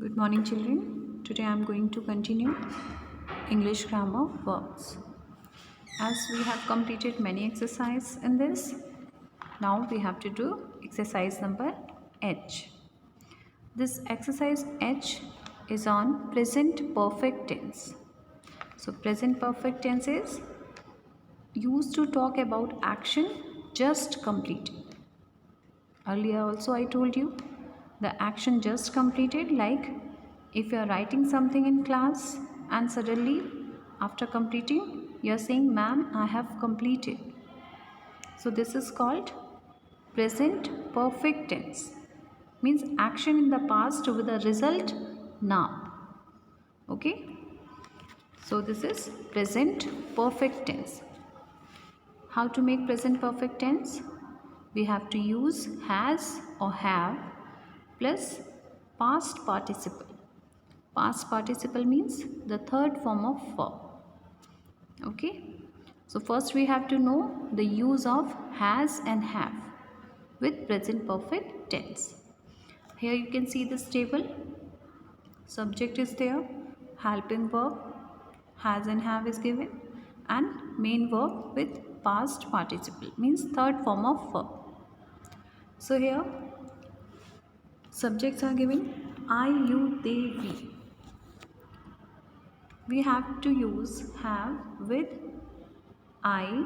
Good morning, children. Today I am going to continue English grammar verbs. As we have completed many exercises in this, now we have to do exercise number H. This exercise H is on present perfect tense. So present perfect tense is used to talk about action just completed. Earlier also I told you the action just completed, like if you are writing something in class and suddenly after completing you are saying, ma'am, I have completed. So this is called present perfect tense. Means action in the past with a result now. Okay. So this is present perfect tense. How to make present perfect tense? We have to use has or have plus past participle. Past participle means the third form of verb. Okay. So first we have to know the use of has and have with present perfect tense. Here you can see this table. Subject is there, helping verb, has and have is given, and main verb with past participle means third form of verb. So here subjects are given I, you, they, we. We have to use have with I,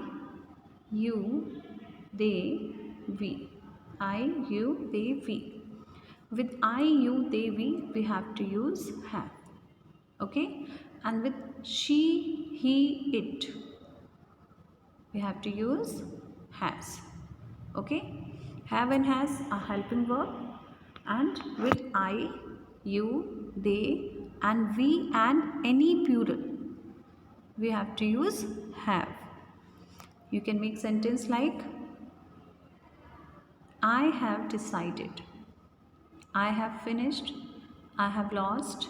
you, they, we. I, you, they, we. With I, you, they, we have to use have. Okay? And with she, he, it, we have to use has. Okay? Have and has are helping verb, and with I, you, they, and we and any plural, we have to use have. You can make sentence like I have decided, I have finished, I have lost,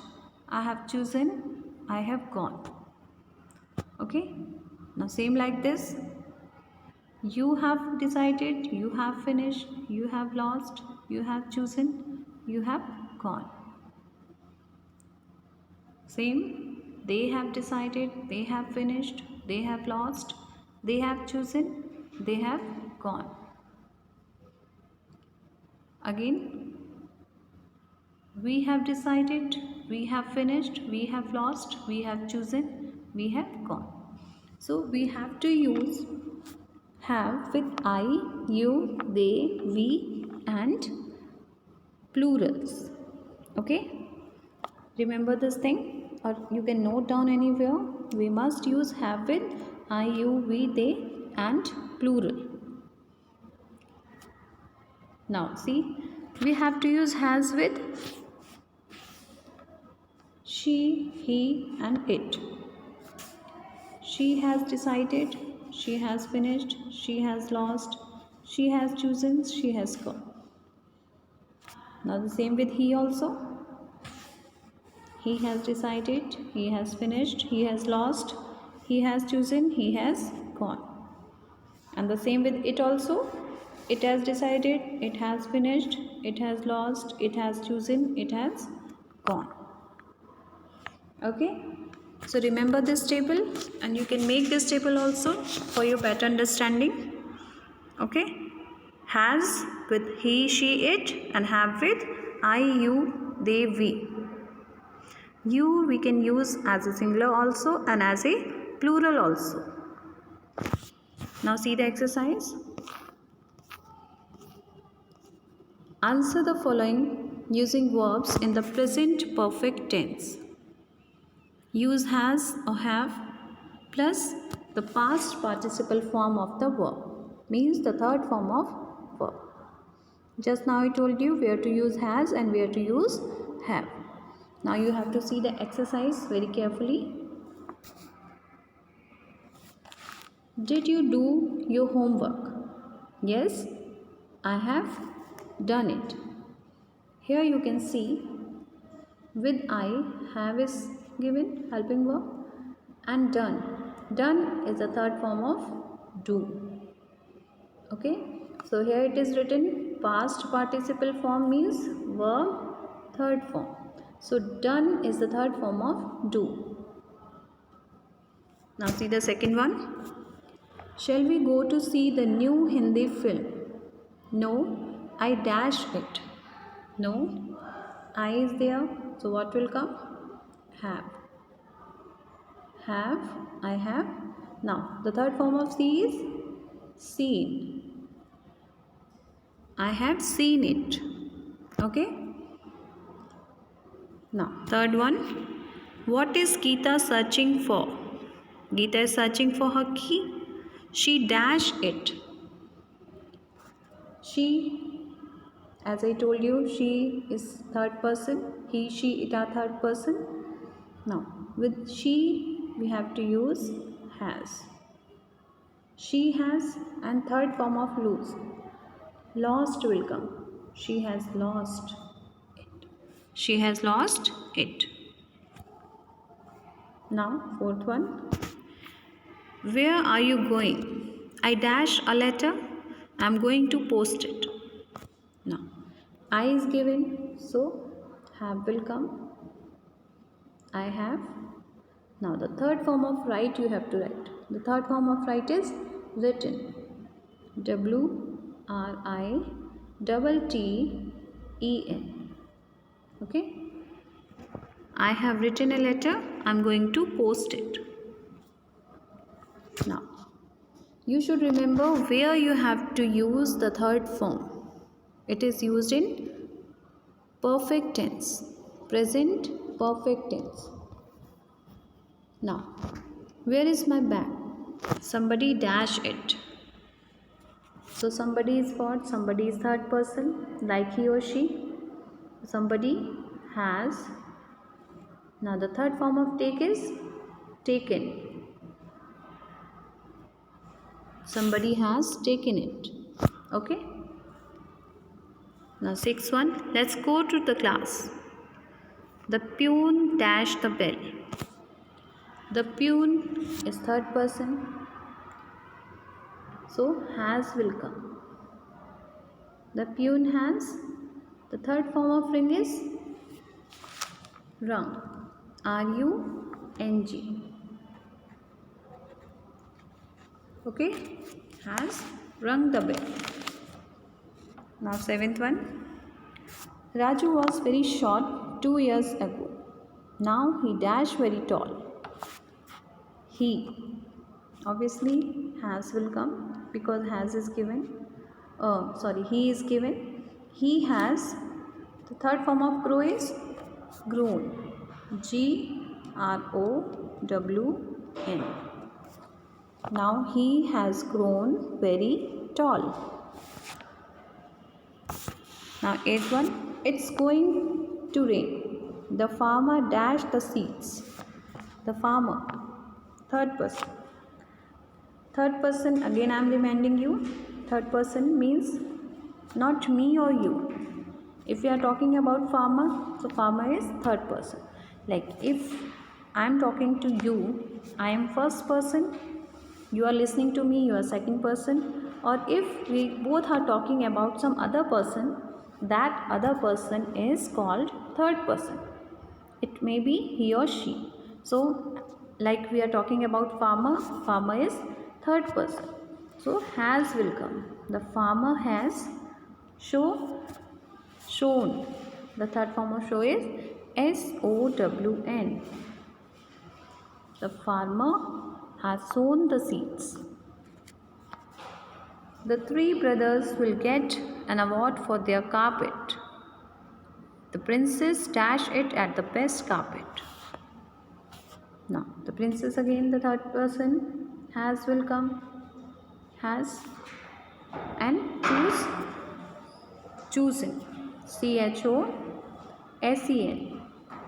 I have chosen, I have gone. Okay? Now same like this. You have decided, you have finished, you have lost, you have chosen, you have gone. Same, they have decided, they have finished, they have lost, they have chosen, they have gone. Again, we have decided, we have finished, we have lost, we have chosen, we have gone. So we have to use have with I, you, they, we and plurals. Okay? Remember this thing, or you can note down anywhere. We must use have with I, you, we, they and plural. Now see, we have to use has with she, he and it. She has decided, she has finished, she has lost, she has chosen, she has gone. Now the same with he also. He has decided, he has finished, he has lost, he has chosen, he has gone. And the same with it also. It has decided, it has finished, it has lost, it has chosen, it has gone. Okay? So remember this table, and you can make this table also for your better understanding. Okay? Has with he, she, it, and have with I, you, they, we. You we can use as a singular also and as a plural also. Now see the exercise. Answer the following using verbs in the present perfect tense. Use has or have plus the past participle form of the verb, means the third form of verb. Just now I told you where to use has and where to use have. Now you have to see the exercise very carefully. Did you do your homework? Yes, I have done it. Here you can see with I, have is given, helping verb, and done. Done is the third form of do. Okay, so here it is written past participle form means verb third form. So done is the third form of do. Now see the second one. Shall we go to see the new Hindi film? No, I dash it. No, I is there, so what will come? Have. Have, I have. Now the third form of see is seen. I have seen it. Okay. Now third one. What is Geeta searching for? Geeta is searching for her key. She dash it. She, as I told you, she is third person. He, she, it are third person. Now with she we have to use has. She has, and third form of lose. Lost will come. She has lost it. She has lost it. Now fourth one. Where are you going? I dash a letter. I am going to post it. Now I is given, so have will come. I have. Now the third form of write you have to write. The third form of write is written. WRITTEN. Okay. I have written a letter. I am going to post it. Now you should remember where you have to use the third form. It is used in perfect tense, present perfect tense. Now where is my bag? Somebody dash it. So somebody is what? Somebody is third person, like he or she. Somebody has. Now the third form of take is taken. Somebody has taken it. Okay. Now sixth one. Let's go to the class. The peon dashed the bell. The peon is third person, so has will come. The peon has. The third form of ring is rung. RUNG. Okay, has rung the bell. Now seventh one. Raju was very short 2 years ago. Now he dash very tall. He, obviously has will come because has is given. He is given. He has. The third form of grow is grown. GROWN. Now he has grown very tall. Now eighth one. It's going to rain. The farmer dashed the seeds. The farmer, third person. Third person, again I am reminding you, third person means not me or you. If we are talking about farmer, so farmer is third person. Like if I am talking to you, I am first person, you are listening to me, you are second person. Or if we both are talking about some other person, that other person is called third person. It may be he or she. So like we are talking about farmer, farmer is third person. So has will come. The farmer has shown. The third form of show is SOWN. The farmer has sown the seeds. The three brothers will get an award for their carpet. The princess dash it at the best carpet. Now the princess, again the third person, has will come. Has and chosen. CHOSEN.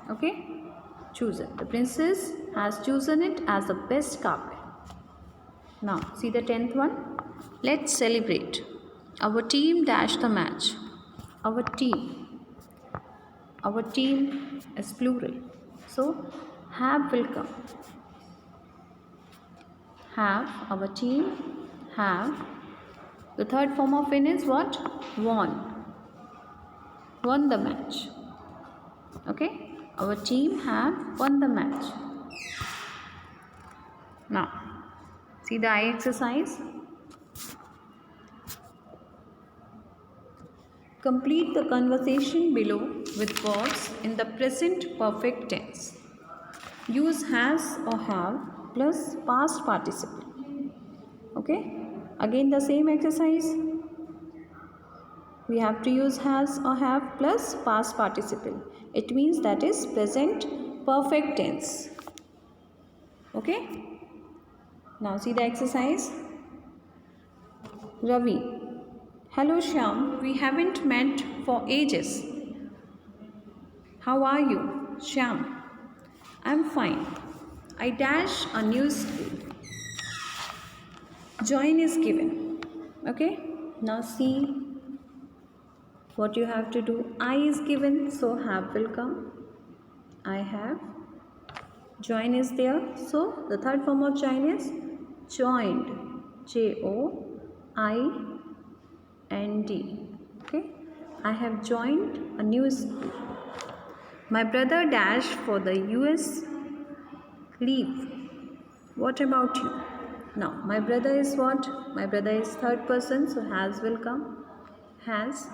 Okay, chosen. The princess has chosen it as the best carpet. Now see the 10th one. Let's celebrate. Our team dashed the match. Our team is plural, so have will come. Have, our team have. The third form of win is what? Won the match. Okay. Our team have won the match. Now, see the eye exercise. Complete the conversation below with verbs in the present perfect tense. Use has or have plus past participle. Okay? Again the same exercise. We have to use has or have plus past participle. It means that is present perfect tense. Okay? Now see the exercise. Ravi. Hello Shyam, we haven't met for ages. How are you? Shyam. I'm fine. I dash a new school. Join is given. Okay? Now see what you have to do. I is given, so have will come. I have. Join is there, so the third form of join is joined. Joind. Okay? I have joined a new school. My brother dashed for the US leave. What about you? Now, my brother is what? My brother is third person, so has will come. Has.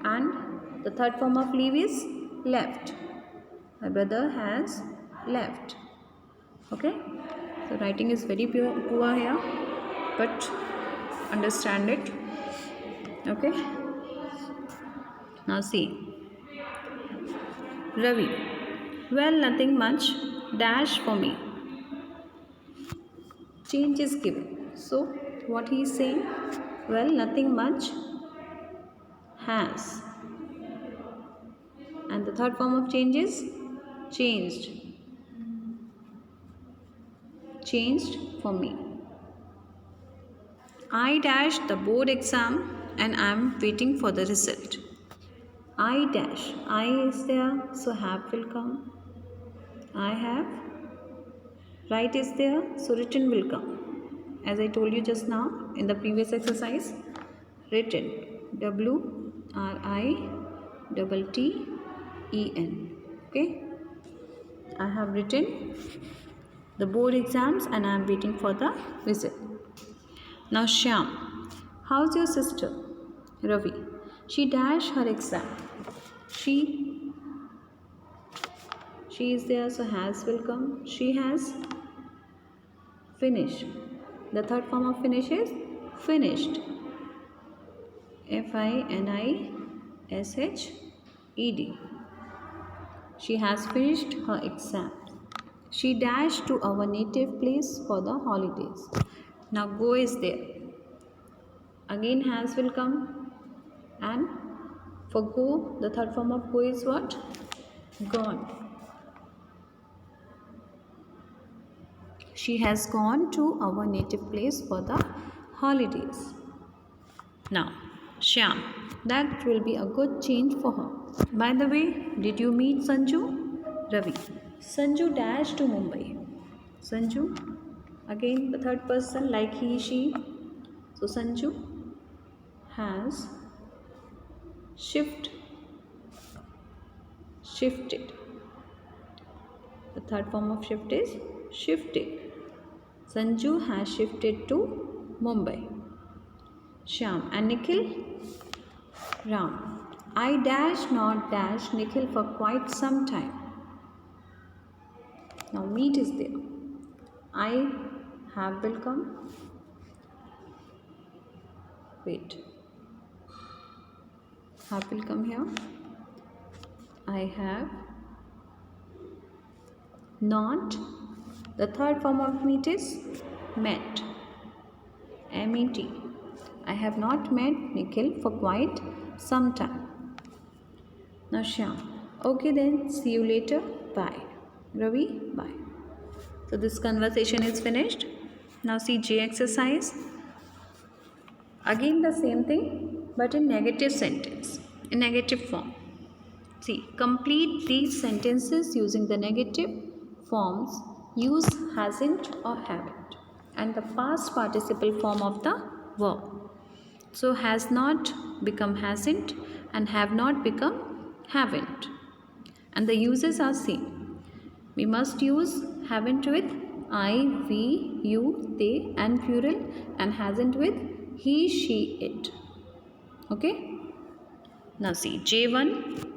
And the third form of leave is left. My brother has left. Okay? So, writing is very poor here, but understand it. Okay? Now, see. Ravi. Well, nothing much. Dash for me. Change is given. So, what he is saying? Well, nothing much. Has. And the third form of change is changed. Changed for me. I dashed the board exam and I am waiting for the result. I dash. I is there, so have will come. I have. Write is there, so written will come. As I told you just now in the previous exercise, written. WRITTEN. Okay. I have written the board exams and I am waiting for the result. Now Shyam. How's your sister? Ravi. She dashed her exam. She is there, so has will come. She has finished. The third form of finish is finished. FINISHED. She has finished her exam. She dashed to our native place for the holidays. Now go is there. Again has will come. And for go, the third form of go is what? Gone. She has gone to our native place for the holidays. Now, Shyam, that will be a good change for her. By the way, did you meet Sanju? Ravi. Sanju dashed to Mumbai. Sanju, again the third person like he, she. So Sanju has shifted. The third form of shift is shifted. Sanju has shifted to Mumbai. Shyam and Nikhil. Ram. I dash not dash Nikhil for quite some time. Now meet is there. I have will come. Wait. Have will come here. I have not. The third form of meet is met. MET. I have not met Nikhil for quite some time. Now Shyam. Okay then, see you later. Bye. Ravi, bye. So this conversation is finished. Now see J exercise. Again the same thing but in negative sentence, in negative form. See, complete these sentences using the negative forms. Use hasn't or haven't and the past participle form of the verb. So has not become hasn't and have not become haven't. and the uses are same. We must use haven't with I, we, you, they and plural, and hasn't with he, she, it. Okay. Now see J1,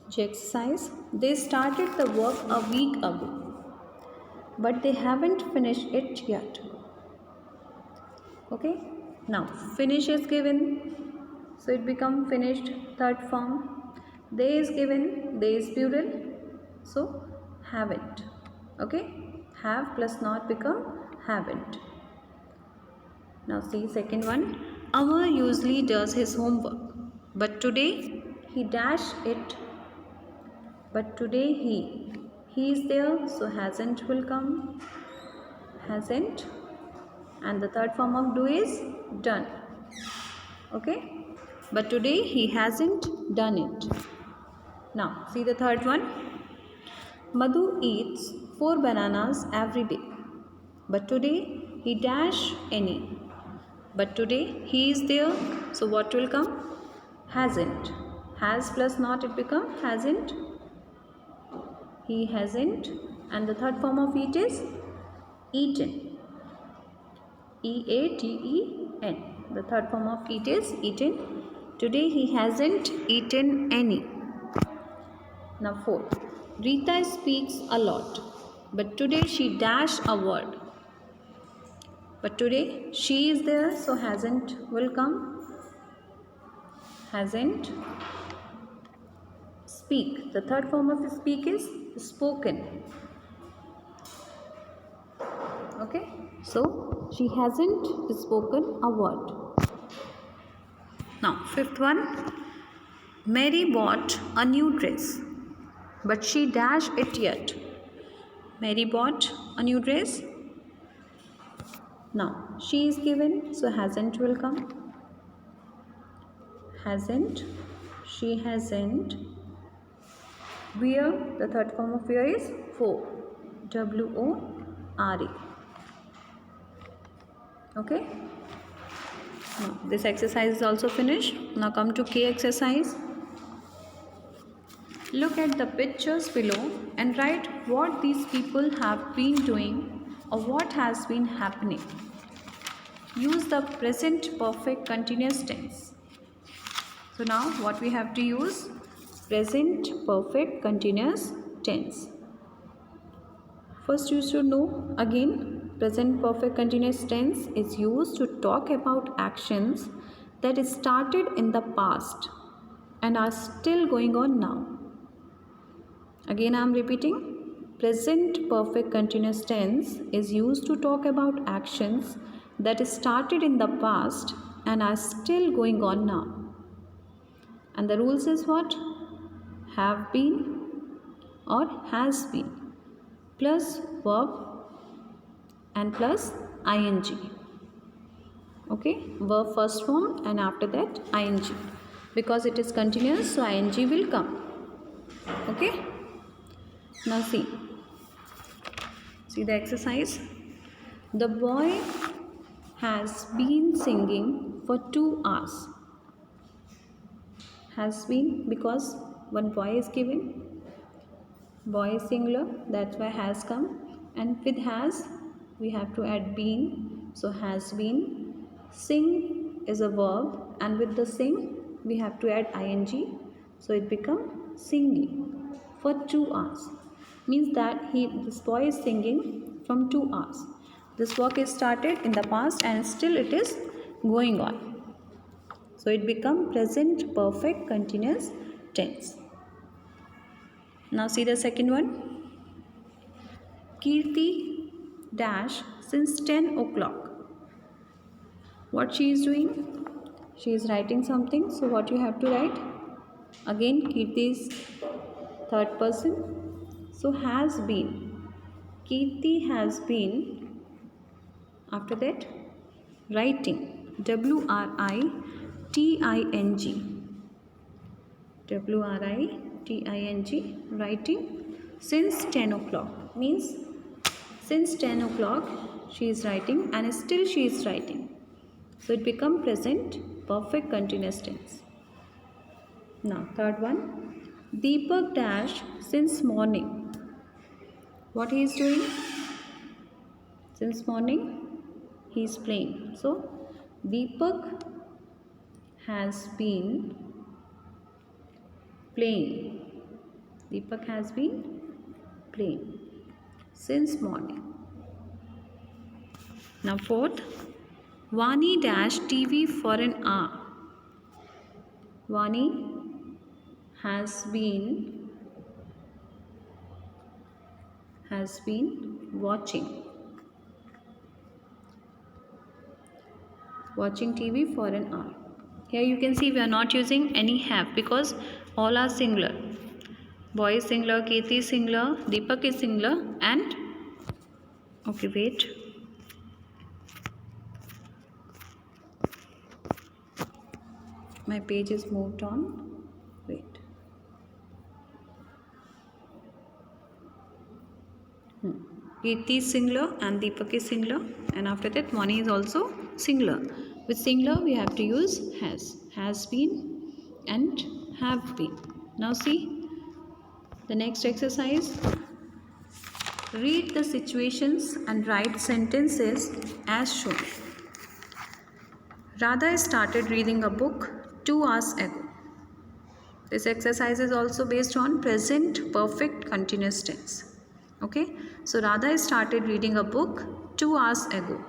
J exercise. They started the work a week ago, but they haven't finished it yet. Okay. Now finish is given, so it become finished, third form. They is given, they is plural, so haven't. Okay. Have plus not become haven't. Now see second one. Amar usually does his homework, but today he dash it. But today he is there, so hasn't will come. Hasn't. And the third form of do is done. Okay. But today he hasn't done it. Now see the third one. Madhu eats 4 bananas every day, but today he dash any. But today he is there, so what will come? Hasn't. Has plus not, it become hasn't. He hasn't. And the third form of eat is eaten. E-A-T-E-N. The third form of eat is eaten. Today he hasn't eaten any. Now fourth. Rita speaks a lot, but today she dash a word. But today she is there, so hasn't will come. Hasn't. Speak. The third form of speak is spoken. Okay. So she hasn't spoken a word. Now fifth one. Mary bought a new dress, but she dash it yet. Mary bought a new dress. Now she is given, so hasn't will come. Hasn't. She hasn't. Wear. The third form of wear is wore. W-O-R-E. Okay. Now this exercise is also finished. Now come to K exercise. Look at the pictures below and write what these people have been doing or what has been happening. Use the present perfect continuous tense. So now what we have to use? Present perfect continuous tense. First you should know again, present perfect continuous tense is used to talk about actions that started in the past and are still going on now. Again I am repeating, present perfect continuous tense is used to talk about actions that started in the past and are still going on now. And the rules is what? Have been or has been plus verb and plus ing. Okay, verb first form and after that ing. Because it is continuous, so ing will come. Okay. Now see the exercise. The boy has been singing for 2 hours. Has been because one boy is given. Boy is singular, that's why has come. And with has, we have to add been. So has been. Sing is a verb, and with the sing, we have to add ing. So it becomes singing for 2 hours. Means that this boy is singing from 2 hours. This work is started in the past and still it is going on. So it becomes present perfect continuous tense. Now see the second one. Kirti dash since 10 o'clock. What she is doing? She is writing something. So what you have to write? Again Kirti is third person. So has been. Kirti has been. After that writing. W-R-I-T-I-N-G. W-R-I-T-I-N-G. Writing since 10 o'clock. Means since 10 o'clock she is writing and still she is writing. So it becomes present perfect continuous tense. Now third one. Deepak dash since morning. What he is doing? Since morning he is playing. So Deepak has been playing. Deepak has been playing since morning. Now fourth, Vani dash TV for an hour. Vani has been watching TV for an hour. Here you can see we are not using any have because all are singular. Boy is singular, Kirti is singular, Deepak is singular, and okay, wait. My page is moved on. Wait. Kirti is singular and Deepak is singular, and after that Vani is also singular. With singular we have to use has been and have been. Now see the next exercise. Read the situations and write sentences as shown. Radha started reading a book 2 hours ago. This exercise is also based on present perfect continuous tense. Okay, so Radha started reading a book 2 hours ago.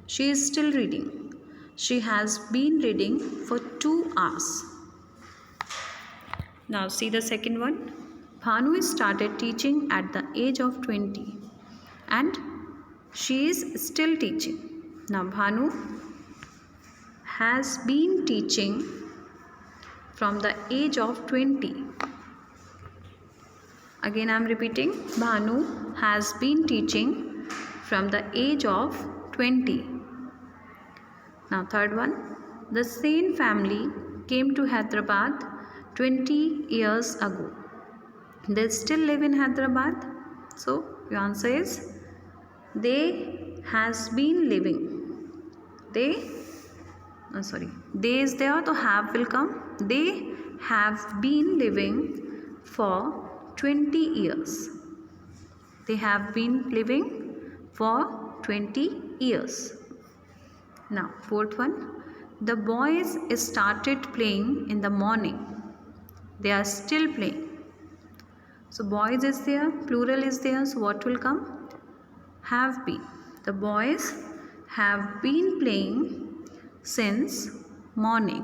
She is still reading. She has been reading for 2 hours. Now see the second one. Bhanu started teaching at the age of 20 and she is still teaching. Now Bhanu has been teaching from the age of 20. Again I am repeating, Bhanu has been teaching from the age of 20. Now third one, the Sen family came to Hyderabad 20 years ago. They still live in Hyderabad. So your answer is they has been living. They is there, so have will come. They have been living for 20 years. They have been living for 20 years. Now fourth one, the boys started playing in the morning. They are still playing. So boys is there, plural is there, so what will come? Have been. The boys have been playing since morning.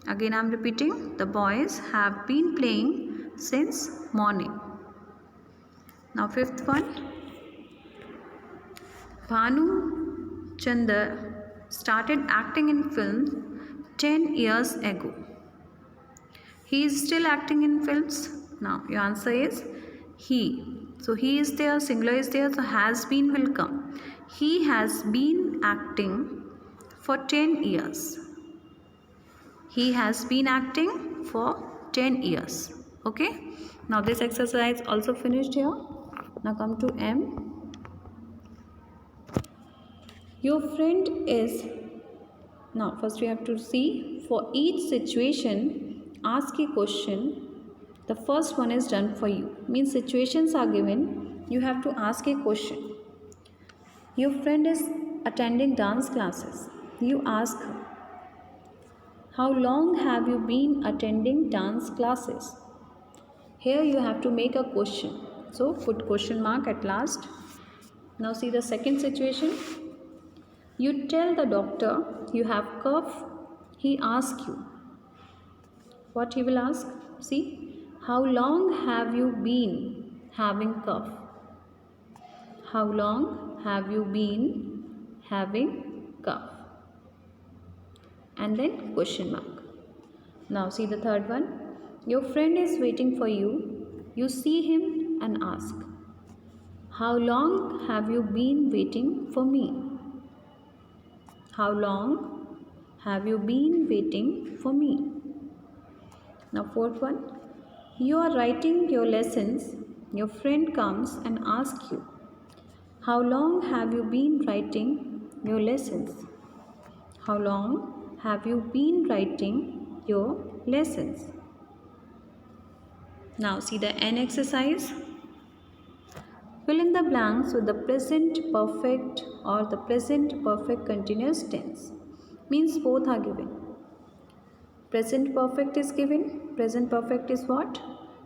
Again I am repeating, the boys have been playing since morning. Now fifth one, Bhanu Chandar started acting in film 10 years ago. He is still acting in films. Now your answer is he. So he is there, singular is there, so has been will come. He has been acting for 10 years. He has been acting for 10 years. Okay. Now this exercise also finished here. Now come to M. Your friend is. Now first we have to see for each situation ask a question. The first one is done for you. Means situations are given. You have to ask a question. Your friend is attending dance classes. You ask her, how long have you been attending dance classes? Here you have to make a question. So put question mark at last. Now see the second situation. You tell the doctor you have cough. He asks you. What he will ask? See. How long have you been having cough? How long have you been having cough? And then question mark. Now see the third one. Your friend is waiting for you. You see him and ask, how long have you been waiting for me? How long have you been waiting for me? Now fourth one. You are writing your lessons. Your friend comes and asks you, how long have you been writing your lessons? How long have you been writing your lessons? Now see the N exercise. Fill in the blanks with the present perfect or the present perfect continuous tense. Means both are given. Present perfect is given. Present perfect is what?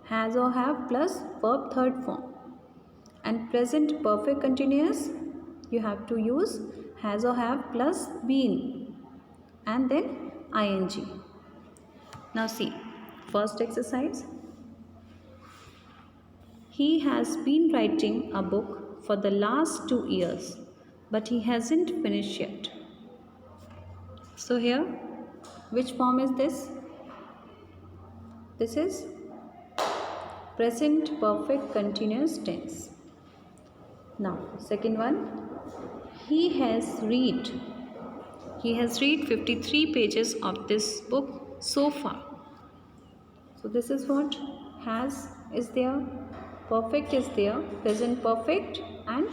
Has or have plus verb third form. And present perfect continuous, you have to use has or have plus been and then ing. Now see, first exercise. He has been writing a book for the last 2 years, but he hasn't finished yet. So here, which form is this? This is present perfect continuous tense. Now, second one, he has read 53 pages of this book so far. So this is what? Has is there, perfect is there, present perfect and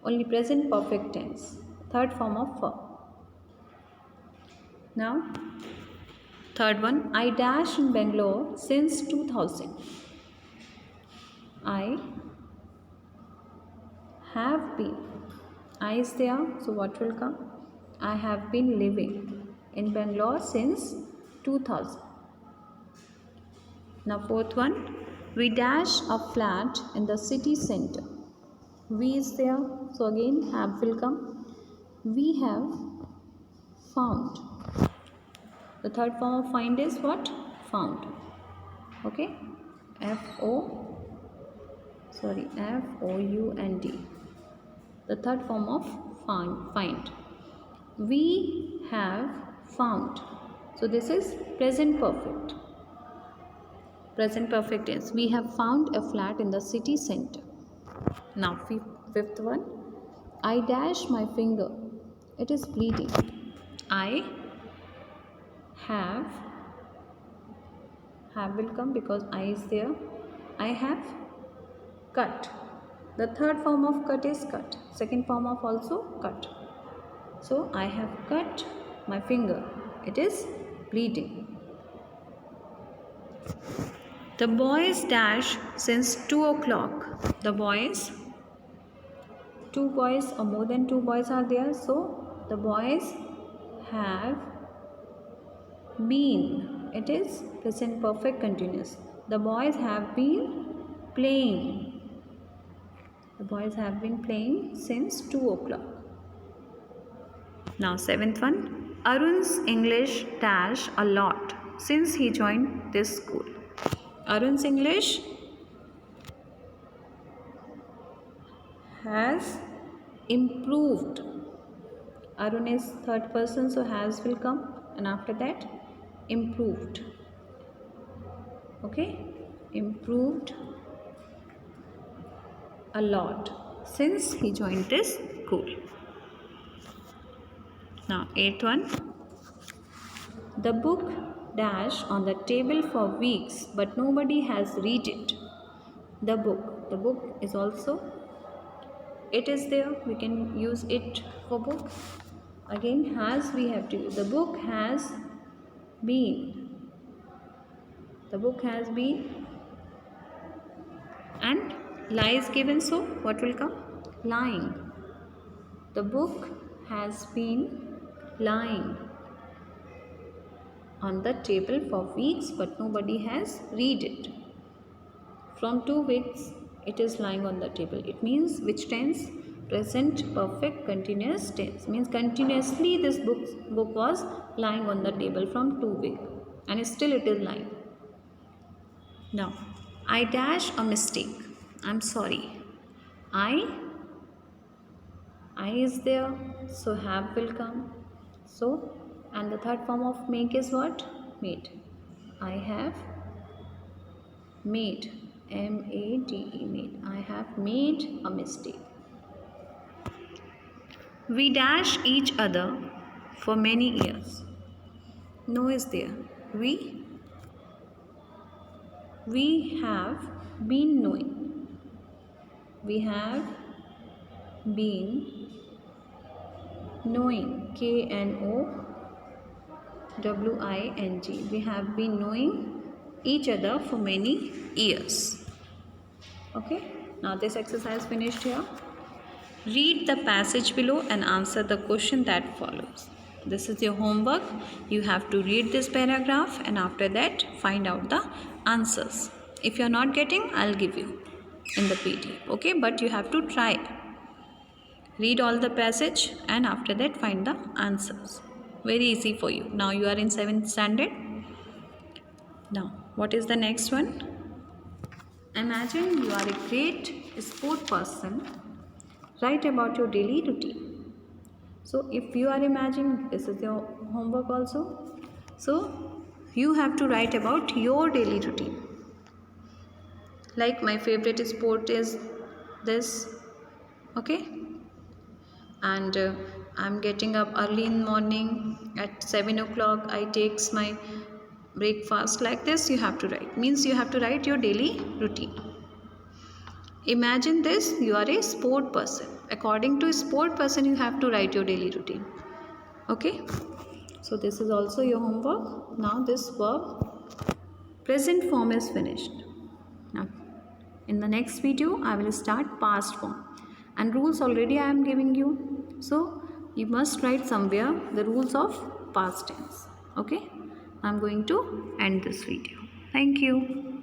only present perfect tense, third form of verb. Now, third one, I dash in Bangalore since 2000. I have been. I is there, so what will come? I have been living in Bangalore since 2000. Now fourth one, we dash a flat in the city center. We is there, so again have will come. We have found. The third form of find is what? Found. Okay, F-O-U-N-D. The third form of find. We have found. So this is present perfect. Present perfect tense. We have found a flat in the city center. Now fifth one. I dash my finger. It is bleeding. I have will come because I is there. I have cut. The third form of cut is cut. Second form of also cut. So I have cut my finger. It is bleeding. The boys dash since 2 o'clock. The boys, 2 boys or more than 2 boys are there. So the boys have been. It is present perfect continuous. The boys have been playing. The boys have been playing since 2 o'clock. Now seventh one. Arun's English dash a lot since he joined this school. Arun's English has improved. Arun is third person, so has will come, and after that improved. Okay, improved a lot since he joined this school. Now eighth one. The book dash on the table for weeks, but nobody has read it. The book is also, it is there, we can use it for book. Again has we have to use. The book has been. The book has been and lie is given, so what will come? Lying. The book has been lying on the table for weeks, but nobody has read it. From 2 weeks it is lying on the table. It means which tense? Present perfect continuous tense. Means continuously this book was lying on the table from 2 weeks and still it is lying. Now I dash a mistake. I'm sorry. I is there, so have will come. So, and the third form of make is what? Made. I have made. M-A-D-E, made. I have made a mistake. We dash each other for many years. No is there. We have been knowing. We have been knowing. K-N-O-W-I-N-G. We have been knowing each other for many years. Okay, now this exercise finished here. Read the passage below and answer the question that follows. This is your homework. You have to read this paragraph and after that find out the answers. If you are not getting, I'll give you in the PDF. Okay, but you have to try. Read all the passage and after that find the answers. Very easy for you. Now you are in 7th standard. Now, what is the next one? Imagine you are a great sport person. Write about your daily routine. So if you are imagining, this is your homework also. So you have to write about your daily routine. Like my favorite sport is this. Okay. And I'm getting up early in the morning at 7 o'clock. I takes my breakfast. Like this you have to write. Means you have to write your daily routine. Imagine this, you are a sport person. According to a sport person, you have to write your daily routine. Okay. So this is also your homework. Now this verb present form is finished. Now in the next video, I will start past form. And rules already I am giving you. So you must write somewhere the rules of past tense. Okay. I am going to end this video. Thank you.